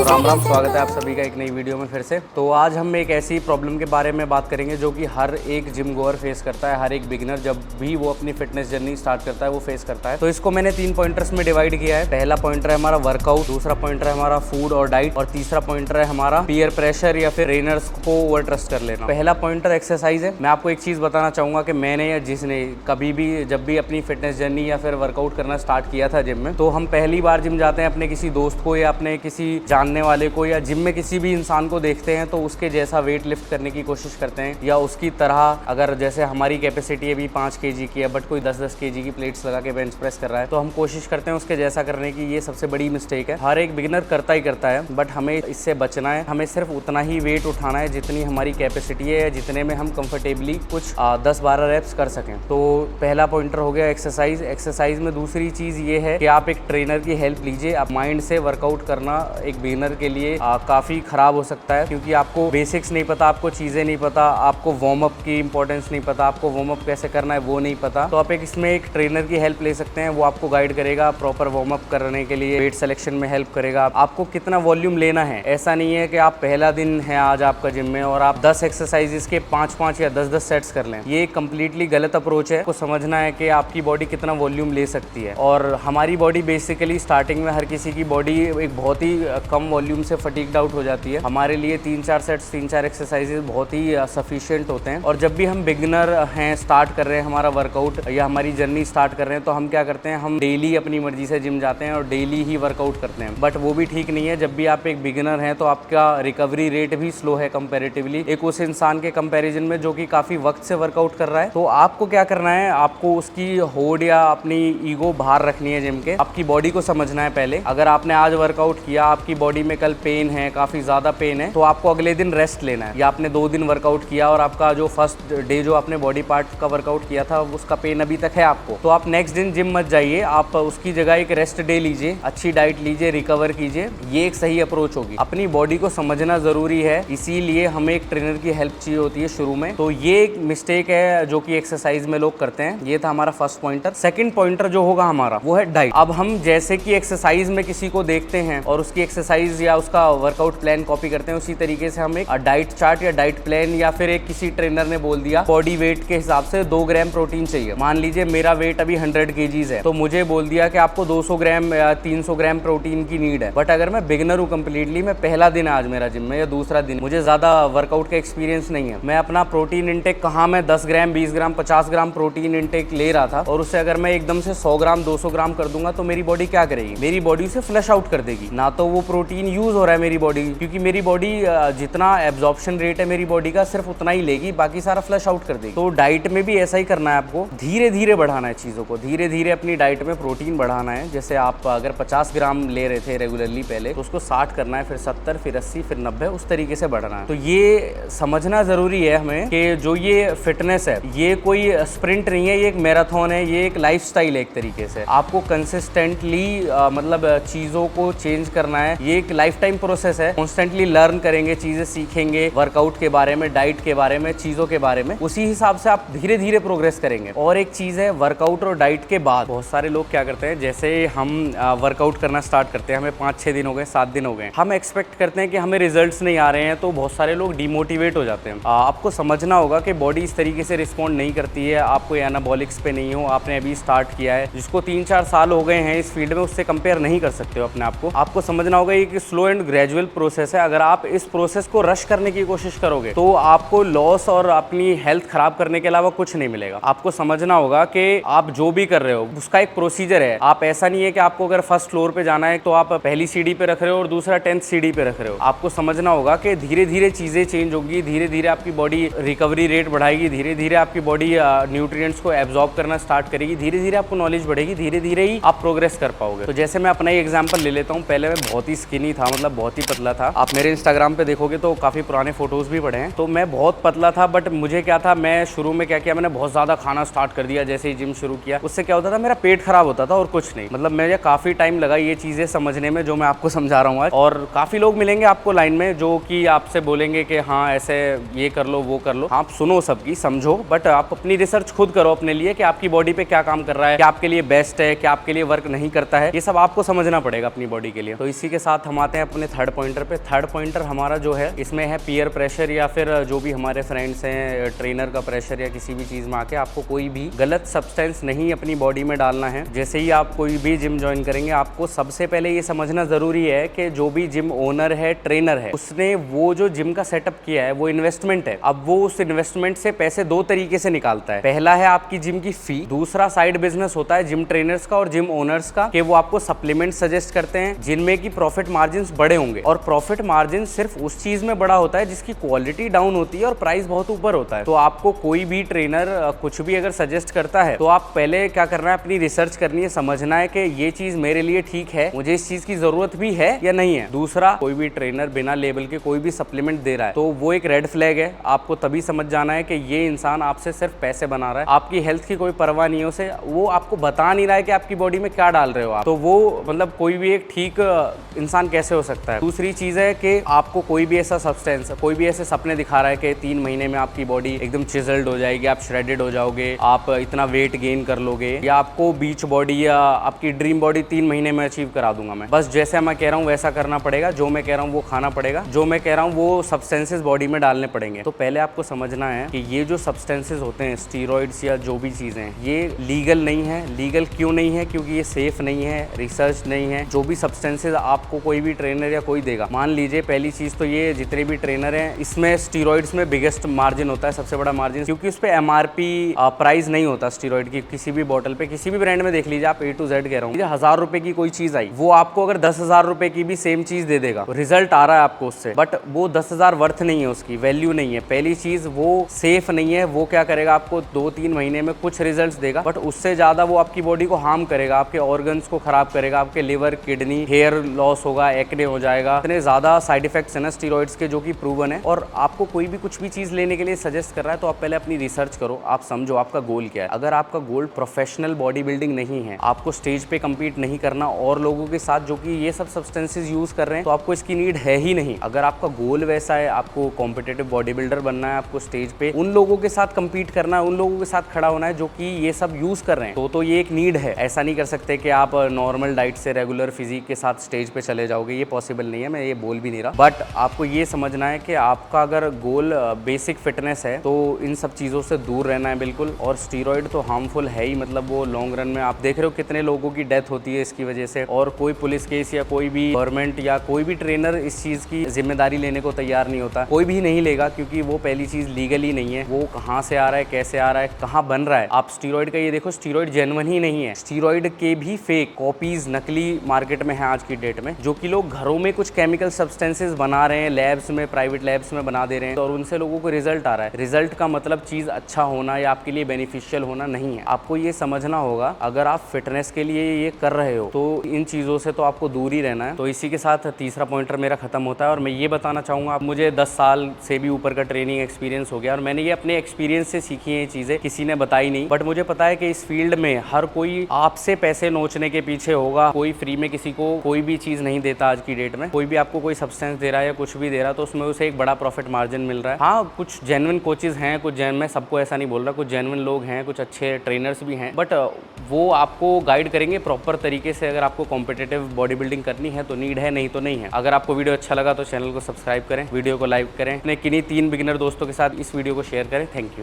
तो राम राम, स्वागत है आप सभी का एक नई वीडियो में फिर से। तो आज हम एक ऐसी प्रॉब्लम के बारे में बात करेंगे जो कि हर एक जिम गोअर फेस करता है, हर एक बिगिनर जब भी वो अपनी फिटनेस जर्नी स्टार्ट करता है वो फेस करता है। तो इसको मैंने 3 पॉइंटर्स में डिवाइड किया है। पहला पॉइंटर है हमारा वर्कआउट, दूसरा पॉइंटर है हमारा फूड और डाइट, और तीसरा पॉइंटर है हमारा पीयर प्रेशर या फिर ट्रेनर्स को ओवर ट्रस्ट कर लेना। पहला पॉइंटर एक्सरसाइज है। मैं आपको एक चीज बताना चाहूंगा कि मैंने या जिसने कभी भी जब भी अपनी फिटनेस जर्नी या फिर वर्कआउट करना स्टार्ट किया था जिम में, तो हम पहली बार जिम जाते हैं, अपने किसी दोस्त को या अपने किसी जानने वाले को या जिम में किसी भी इंसान को देखते हैं तो उसके जैसा वेट लिफ्ट करने की कोशिश करते हैं, या उसकी तरह अगर जैसे हमारी कैपेसिटी अभी 5 kg की है बट कोई 10-10 kg की प्लेट्स लगा के बेंच प्रेस कर रहा है तो हम कोशिश करते हैं उसके जैसा करने की। ये सबसे बड़ी मिस्टेक है, हर एक बिगिनर करता ही करता है, बट हमें इससे बचना है। हमें सिर्फ उतना ही वेट उठाना है जितनी हमारी कैपेसिटी है या जितने में हम कंफर्टेबली कुछ 10-12 रेप्स कर सकें। तो पहला पॉइंटर हो गया एक्सरसाइज। एक्सरसाइज में दूसरी चीज ये है कि आप एक ट्रेनर की हेल्प लीजिए। आप माइंड से वर्कआउट करना एक बिगिनर के लिए काफ़ी ख़राब हो सकता है, क्योंकि आपको बेसिक्स नहीं पता, आपको चीज़ें नहीं पता, आपको वार्म अप की इंपॉर्टेंस नहीं पता, आपको वार्म अप कैसे करना है वो नहीं पता। तो आप इसमें एक ट्रेनर की हेल्प ले सकते हैं, वो आपको गाइड करेगा प्रॉपर वार्म अप करने के लिए, वेट सिलेक्शन में हेल्प करेगा, आपको कितना वॉल्यूम लेना है। ऐसा नहीं है कि आप पहला दिन है आज आपका जिम में और आप 10 एक्सरसाइजेस के 5-5 या 10-10 सेट्स कर लें। ये कंप्लीटली गलत अप्रोच है। आपको समझना है कि आपकी बॉडी कितना वॉल्यूम ले सकती है, और हमारी बॉडी बेसिकली स्टार्टिंग में हर किसी की बॉडी एक बहुत ही कम वॉल्यूम से फटीग्ड आउट हो जाती है। हमारे लिए 3-4 सेट्स, 3-4 एक्सरसाइजेस बहुत ही सफिशिएंट होते हैं। और जब भी हम बिगिनर हैं, स्टार्ट कर रहे हैं हमारा वर्कआउट या हमारी जर्नी स्टार्ट कर रहे हैं, तो हम क्या करते हैं, हम डेली अपनी मर्जी से जिम जाते हैं और डेली ही वर्कआउट करते हैं। बट वो भी ठीक नहीं है। जब भी आप एक बिगिनर हैं तो आपका रिकवरी रेट भी स्लो है कंपेरेटिवली एक उस इंसान के कंपेरिजन में जो कि काफ़ी वक्त से वर्कआउट कर रहा है। तो आपको क्या करना है, आपको उसकी होड़ या अपनी ईगो बाहर रखनी है जिम के। आपकी बॉडी को समझना है पहले। अगर आपने आज वर्कआउट किया, आपकी बॉडी में कल पेन है, काफ़ी ज़्यादा पेन है, तो आपको अगले दिन रेस्ट लेना है। या आपने 2 दिन वर्कआउट किया और आपका जो फर्स्ट डे जो आपने बॉडी पार्ट का वर्कआउट किया था उसका पेन अभी तक है आपको, तो आप नेक्स्ट दिन जिम मत जाइए। आप उसकी जगह एक रेस्ट डे लीजिए, अच्छी डाइट लीजिए, रिकवर कीजिए। ये एक सही अप्रोच होगी। अपनी बॉडी को समझना ज़रूरी है, इसीलिए हमें एक ट्रेनर की हेल्प चाहिए होती है शुरू में। तो ये एक मिस्टेक है जो कि एक्सरसाइज में लोग करते हैं। ये था हमारा फर्स्ट पॉइंटर। सेकंड पॉइंटर जो होगा हमारा वो है डाइट। अब हम जैसे कि एक्सरसाइज में किसी को देखते हैं और उसकी एक्सरसाइज या उसका वर्कआउट प्लान कॉपी करते हैं, उसी तरीके से हम एक डाइट चार्ट या डाइट प्लान, या फिर एक किसी ट्रेनर ने बोल दिया बॉडी वेट के हिसाब से 2 ग्राम प्रोटीन चाहिए। मान लीजिए मेरा वेट अभी 100 kgs है, तो मुझे बोल दिया कि आपको 200 ग्राम या 300 ग्राम प्रोटीन की नीड है। बट अगर मैं बिगिनर हूँ कंप्लीटली, मैं पहला दिन है आज मेरा जिम में या दूसरा दिन, मुझे ज्यादा वर्कआउट का एक्सपीरियंस नहीं है, मैं अपना प्रोटीन इंटेक कहाँ मैं 10 ग्राम 20 ग्राम 50 ग्राम प्रोटीन इंटेक ले रहा था, और उससे अगर मैं एकदम से 100 ग्राम 200 ग्राम कर दूंगा तो मेरी बॉडी क्या करेगी, मेरी बॉडी उसे फ्लश आउट कर देगी। ना तो वो प्रोटीन यूज हो रहा है मेरी बॉडी, क्योंकि मेरी बॉडी जितना एब्जॉर्प्शन रेट है मेरी बॉडी का सिर्फ उतना ही लेगी, बाकी सारा फ्लश आउट कर देगी। तो डाइट में भी ऐसा ही करना है, आपको धीरे धीरे बढ़ाना है चीज़ों को, धीरे धीरे अपनी डाइट में प्रोटीन बढ़ाना है। जैसे आप अगर 50 ग्राम ले रहे थे रेगुलरली पहले, तो उसको 60 करना है, फिर 70, फिर 80, फिर 90, उस तरीके से बढ़ना है। तो ये समझना ज़रूरी है हमें कि जो ये फिटनेस है ये कोई स्प्रिंट नहीं है, ये एक मैराथन है, ये एक लाइफस्टाइल है एक तरीके से। आपको कंसिस्टेंटली मतलब चीज़ों को चेंज करना है। ये एक लाइफ टाइम प्रोसेस है। कॉन्स्टेंटली लर्न करेंगे, चीज़ें सीखेंगे, वर्कआउट के बारे में, डाइट के बारे में, चीज़ों के बारे में, उसी हिसाब से आप धीरे धीरे प्रोग्रेस करेंगे। और एक चीज़ है, वर्कआउट और डाइट के बाद बहुत सारे लोग क्या करते हैं, जैसे हम वर्कआउट करना स्टार्ट करते हैं, हमें 5-6 दिन हो गए, 7 दिन हो गए, हम एक्सपेक्ट करते हैं कि हमें रिजल्ट्स नहीं आ रहे हैं, तो बहुत सारे लोग डिमोटिवेट हो जाते हैं। आपको समझना होगा कि बॉडी इस तरीके से रिस्पॉन्ड नहीं करती है। आप कोई एनाबॉलिक्स पे नहीं हो, आपने अभी स्टार्ट किया है, जिसको 3-4 साल हो गए हैं इस फील्ड में, उससे कंपेयर नहीं कर सकते हो अपने आप को। आपको समझना होगा ये कि स्लो एंड ग्रेजुअल प्रोसेस है। अगर आप इस प्रोसेस को रश करने की कोशिश करोगे तो आपको लॉस और अपनी हेल्थ खराब करने के अलावा कुछ नहीं मिलेगा। आपको समझना होगा कि आप जो भी कर रहे हो उसका एक प्रोसीजर है। आप ऐसा नहीं है कि आपको अगर फर्स्ट फ्लोर पे जाना है तो आप पहली सीढ़ी पे रख रहे हो और दूसरा 10th सीढ़ी पे रख रहे हो। आपको समझना होगा कि धीरे धीरे चीजें चेंज होगी, धीरे धीरे आपकी बॉडी रिकवरी रेट बढ़ाएगी, धीरे धीरे आपकी बॉडी न्यूट्रिएंट्स को एब्जॉर्ब करना स्टार्ट करेगी, धीरे धीरे आपको नॉलेज बढ़ेगी, धीरे धीरे ही आप प्रोग्रेस कर पाओगे। तो जैसे मैं अपना ही एग्जांपल ले लेता हूँ। पहले मैं बहुत ही स्किनी था, मतलब बहुत ही पतला था। आप मेरे इंस्टाग्राम पे देखोगे तो काफी पुराने फोटोज भी पड़े हैं। तो मैं बहुत पतला था, बट मुझे क्या था, मैं शुरू में क्या किया, मैंने बहुत ज्यादा खाना स्टार्ट कर दिया जैसे ही जिम शुरू किया। उससे क्या होता था, मेरा पेट खराब होता था और कुछ नहीं। मतलब मुझे काफी टाइम लगा ये चीजें समझने में जो मैं आपको समझा रहा हूँ आज। और काफी लोग मिलेंगे आपको लाइन में जो कि आपसे बोलेंगे कि हाँ ऐसे ये कर लो वो कर लो। आप सुनो सबकी, समझो, बट आप अपनी रिसर्च खुद करो अपने लिए कि आपकी बॉडी पे क्या काम कर रहा है, क्या आपके लिए बेस्ट है, क्या आपके लिए वर्क नहीं करता है। ये सब आपको समझना पड़ेगा अपनी बॉडी के लिए। तो इसी के साथ हम आते हैं अपने थर्ड पॉइंटर पे। थर्ड पॉइंटर हमारा जो है, इसमें है पीयर प्रेशर या फिर जो भी हमारे फ्रेंड्स हैं, ट्रेनर का प्रेशर या किसी भी चीज़ में आके आपको कोई भी गलत सब्सटेंस नहीं अपनी बॉडी में डालना है। जैसे ही आप कोई भी जिम ज्वाइन करेंगे, आपको सबसे पहले ये समझना ज़रूरी है कि जो भी जिम ओनर है, ट्रेनर है, उसने वो जो जिम का सेटअप किया है वो इन्वेस्टमेंट है। अब वो उस इन्वेस्टमेंट से पैसे दो तरीके से निकालता है। पहला है आपकी जिम की फी, दूसरा साइड बिजनेस होता है जिम ट्रेनर्स का और जिम ओनर्स का, कि वो आपको सप्लीमेंट सजेस्ट करते हैं जिनमें की प्रॉफिट मार्जिन बड़े होंगे। और प्रॉफिट मार्जिन सिर्फ उस चीज में बड़ा होता है जिसकी क्वालिटी डाउन होती है और प्राइस बहुत ऊपर होता है। तो आपको कोई भी ट्रेनर कुछ भी अगर सजेस्ट करता है तो आप पहले क्या करना है, अपनी रिसर्च करनी है, समझना है कि ये चीज मेरे लिए ठीक है, मुझे इस चीज की जरूरत भी है या नहीं है। दूसरा, कोई भी ट्रेनर बिना लेबल के कोई भी सप्लीमेंट दे रहा है तो वो एक रेड फ्लैग है। आपको तभी समझ जाना है कि ये इंसान आपसे सिर्फ पैसे बना रहा है, आपकी हेल्थ की कोई परवाह नहीं है उसे, वो आपको बता नहीं रहा है कि आपकी बॉडी में क्या डाल रहे हो आप। तो वो मतलब कोई भी एक ठीक इंसान कैसे हो सकता है। दूसरी चीज है कि आपको कोई भी ऐसा सब्सटेंस, कोई भी ऐसे सपने दिखा रहा है कि 3 महीने में आपकी बॉडी एकदम चिजल्ड हो जाएगी, आप श्रेडेड हो जाओगे, आप इतना वेट गेन कर लोगे, या आपको बीच बॉडी या आपकी ड्रीम बॉडी 3 महीने में अचीव करा दूंगा मैं, बस जैसे मैं कह रहा हूँ वैसा करना पड़ेगा, जो मैं कह रहा हूँ वो खाना पड़ेगा, जो मैं कह रहा हूँ वो सब्सटेंसेस बॉडी में डालने पड़ेंगे। तो पहले आपको समझना है कि ये जो सब्सटेंसेस होते हैं, स्टीरॉइड्स या जो भी चीजें, ये लीगल नहीं है। लीगल क्यों नहीं है? क्योंकि ये सेफ नहीं है, रिसर्च नहीं है। जो भी सब्सटेंसेस आपको कोई भी ट्रेनर या कोई देगा, मान लीजिए पहली चीज तो ये, जितने भी ट्रेनर हैं इसमें स्टीरॉइड्स में बिगेस्ट मार्जिन होता है, सबसे बड़ा मार्जिन, क्योंकि उस पर MRP प्राइस नहीं होता स्टीरॉइड की। किसी भी बॉटल पे, किसी भी ब्रांड में देख लीजिए आप, A to Z कह रहा हूँ, 1000 रुपए की कोई चीज आई, वो आपको अगर 10,000 रुपए की भी सेम चीज दे देगा, रिजल्ट आ रहा है आपको उससे, बट वो 10,000 वर्थ नहीं है, उसकी वैल्यू नहीं है। पहली चीज वो सेफ नहीं है, वो क्या करेगा, आपको 2-3 महीने में कुछ रिजल्ट देगा, बट उससे ज्यादा वो आपकी बॉडी को हार्म करेगा, आपके ऑर्गन्स को खराब करेगा, आपके लिवर, किडनी, हेयर लॉस होगा, एक्ने हो जाएगा। इतने ज्यादा साइड इफेक्ट्स हैं ना स्टीरॉइड्स के, जो कि प्रूवन है। और आपको कोई भी कुछ भी चीज लेने के लिए सजेस्ट कर रहा है तो आप पहले अपनी रिसर्च करो, आप समझो आपका गोल क्या है। अगर आपका गोल प्रोफेशनल बॉडी बिल्डिंग नहीं है, आपको स्टेज पे कम्पीट नहीं करना और लोगों के साथ जो कि ये सब सब्सटेंसेस यूज कर रहे हैं, तो आपको इसकी नीड है ही नहीं। अगर आपका गोल वैसा है, आपको कॉम्पिटिटिव बॉडी बिल्डर बनना है, आपको स्टेज पे उन लोगों के साथ कम्पीट करना है, उन लोगों के साथ खड़ा होना है जो कि ये सब यूज कर रहे हैं, तो ये एक नीड है। ऐसा नहीं कर सकते कि आप नॉर्मल डाइट से रेगुलर फिजिक के साथ स्टेज पे चले जाओगे, ये पॉसिबल नहीं है, मैं ये बोल भी नहीं रहा। बट आपको ये समझना है कि आपका अगर गोल बेसिक फिटनेस है तो इन सब चीज़ों से दूर रहना है बिल्कुल। और स्टीरॉइड तो हार्मफुल है ही, मतलब वो लॉन्ग रन में आप देख रहे हो कितने लोगों की डेथ होती है इसकी वजह से, और कोई पुलिस केस या कोई भी गवर्नमेंट या कोई भी ट्रेनर इस चीज़ की जिम्मेदारी लेने को तैयार नहीं होता, कोई भी नहीं लेगा, क्योंकि वो पहली चीज़ लीगल ही नहीं है। वो कहाँ से आ रहा है, कैसे आ रहा है, कहाँ बन रहा है। आप स्टीरॉइड का ये देखो, स्टीरॉइड जेन्युइन ही नहीं है, स्टीरॉइड के भी फेक कॉपीज, नकली मार्केट में है आज की डेट में, जो कि लोग घरों में कुछ केमिकल सब्सटेंसेस बना रहे हैं, लैब्स में, प्राइवेट लैब्स में बना दे रहे हैं, और उनसे लोगों को रिजल्ट आ रहा है। रिजल्ट का मतलब चीज अच्छा होना या आपके लिए बेनिफिशियल होना नहीं है। आपको ये समझना होगा, अगर आप फिटनेस के लिए ये कर रहे हो तो इन चीजों से तो आपको दूर ही रहना है। तो इसी के साथ तीसरा पॉइंटर मेरा खत्म होता है। और मैं ये बताना चाहूंगा, आप मुझे 10 साल से भी ऊपर का ट्रेनिंग एक्सपीरियंस हो गया और मैंने ये अपने एक्सपीरियंस से सीखी है, ये चीजें किसी ने बताई नहीं। बट मुझे पता है कि इस फील्ड में हर कोई आपसे पैसे नोचने के पीछे होगा, कोई फ्री में किसी को कोई भी चीज नहीं देता आज की डेट में। कोई भी आपको कोई सब्सटेंस दे रहा है या कुछ भी दे रहा है तो उसमें उसे एक बड़ा प्रॉफिट मार्जिन मिल रहा है। हाँ, कुछ जेन्युइन कोचेज हैं, कुछ मैं सबको ऐसा नहीं बोल रहा, कुछ जेन्युइन लोग हैं, कुछ अच्छे ट्रेनर्स भी हैं, बट वो आपको गाइड करेंगे प्रॉपर तरीके से। अगर आपको कॉम्पिटिटिव बॉडी बिल्डिंग करनी है तो नीड है, नहीं तो नहीं है। अगर आपको वीडियो अच्छा लगा तो चैनल को सब्सक्राइब करें, वीडियो को लाइक करें, अपने किन्हीं 3 बिगिनर दोस्तों के साथ इस वीडियो को शेयर करें। Thank you.